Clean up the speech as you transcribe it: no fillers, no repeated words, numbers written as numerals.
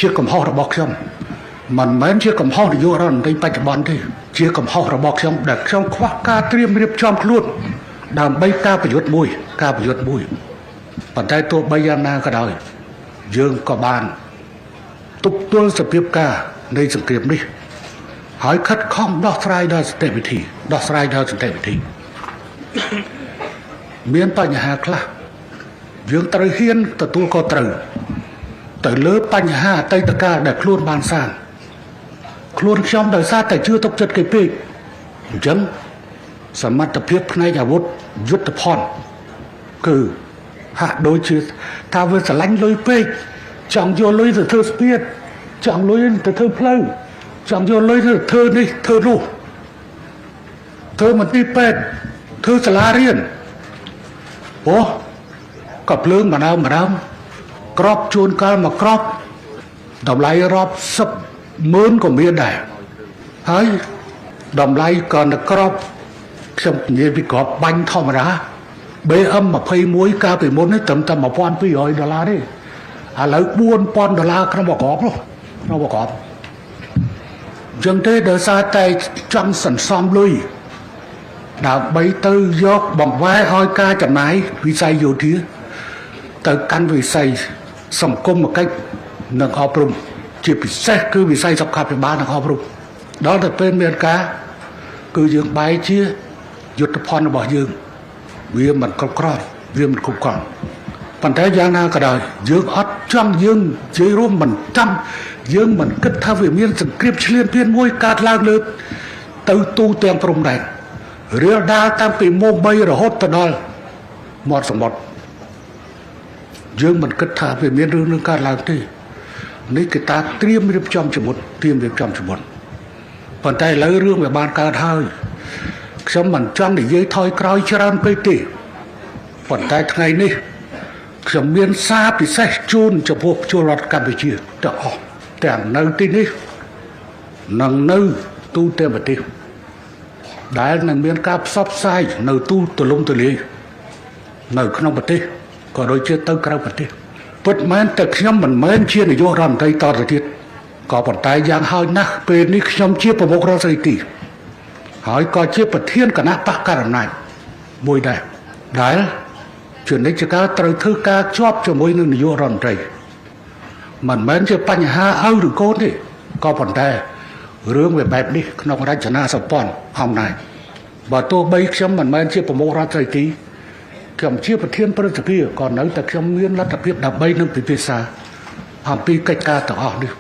ជាកំហុសរបស់ខ្ញុំមិនមែនជាកំហុសនយោបាយរដ្ឋមន្ត្រីបច្ចុប្បន្នទេជាកំហុសរបស់ខ្ញុំដែលខ្ញុំខ្វះការត្រៀមរៀបចំខ្លួនដើម្បីការប្រយុទ្ធមួយប៉ុន្តែទោះបីយ៉ាងណាក៏ដោយយើងក៏បានទប់ទល់សភាពការនៃសង្គ្រាមនេះហើយខិតខំដោះស្រាយដោយសន្តិវិធីមានបញ្ហាខ្លះយើងត្រូវហ៊ានទទួលខុសត្រូវទៅលើបញ្ហាអតីតកាលដែលខ្លួនបានសាងខ្លួនខ្ញុំដោយសារតែជឿទុកចិត្តគេពេកអញ្ចឹងសមត្ថភាពផ្នែកអាវុធយុទ្ធភណ្ឌគឺហាក់ដូចជាថាវាស្រឡាញ់លុយពេកចង់យកលុយទៅធ្វើស្ពាតចង់លុយទៅធ្វើផ្លូវចង់យកលុយទៅធ្វើនេះធ្វើនោះធ្វើមន្ទីរពេទ្យធ្វើសាលារៀនអូក៏ភ្លើងម្ដងក្របជួនកាលមកក្របតម្លៃរាប់សិបម៉ឺនក៏មានដែរហើយតម្លៃក៏នៅក្របខ្ញុំនិយាយពីក្របបាញ់ធម្មតា BM 21កាលពីមុននេះត្រឹមតែ$1,200ទេឥឡូវ$4,000ក្នុងមួយក្របនោះក្នុងមួយក្របចឹងទេដោយសារតែចង់សន្សំលុយដើម្បីទៅយកបង្វែរឲ្យការចំណាយវិស័យយោធាទៅកាន់វិស័យសង្គមកិច្ចនិងអប់រំជាពិសេសគឺវិស័យសុខាភិបាលនិងអប់រំដល់ទៅពេលមានការគឺយើងបែរជាយុទ្ធភណ្ឌរបស់យើងវាមិនគ្រប់គ្រាន់ប៉ុន្តែយ៉ាងណាក៏ដោយយើងអត់ចង់យើងនិយាយរួមមិនចាំយើងមិនគិតថាវាមានសង្គ្រាមឈ្លានពានមួយកើតឡើងលើទៅទូទាំងព្រំដែនរាលដាលតាំងពីមុំ3រហូតទៅដល់មាត់សមុទ្រយើងមិនគិតថាវាមានរឿងនឹងកើតឡើងទេនេះគឺតាត្រៀមរៀបចំជាមួយប៉ុន្តែឥឡូវរឿងវាបានកើតហើយខ្ញុំមិនចង់និយាយថយក្រោយច្រើនពេកទេប៉ុន្តែថ្ងៃនេះខ្ញុំមានសារពិសេសជូនចំពោះប្រជាពលរដ្ឋកម្ពុជាទាំងអស់ទាំងនៅទីនេះនិងនៅទូទាំងប្រទេសដែលនឹងមានការផ្សព្វផ្សាយនៅទូទលំទលាយនៅក្នុងប្រទេសក៏ដូចជាទៅក្រៅប្រទេសពិតមែនតែខ្ញុំមិនមែនជានាយករដ្ឋមន្ត្រីតទៅទៀតក៏ប៉ុន្តែយ៉ាងហោចណាស់ពេលនេះខ្ញុំជាប្រមុខរដ្ឋស្ដីទីហើយក៏ជាប្រធានគណៈបកកណ្ដាលអំណាចមួយដែរដែលជានិច្ចកាលត្រូវធ្វើការជាប់ជាមួយនឹងនាយករដ្ឋមន្ត្រីមិនមែនជាបញ្ហាឪឬកូនទេក៏ប៉ុន្តែរឿងវាបែបនេះក្នុងរចនាសម្ព័ន្ធអំណាចបើទោះបីខ្ញុំមិនមែនជាប្រមុខរដ្ឋស្ដីទីខ្ញុំជាប្រធានព្រឹទ្ធសភាក៏នៅតែខ្ញុំមានលទ្ធភាពដើម្បីនឹងពិភាក្សាអំពីកិច្ចការទាំងអស់នេះ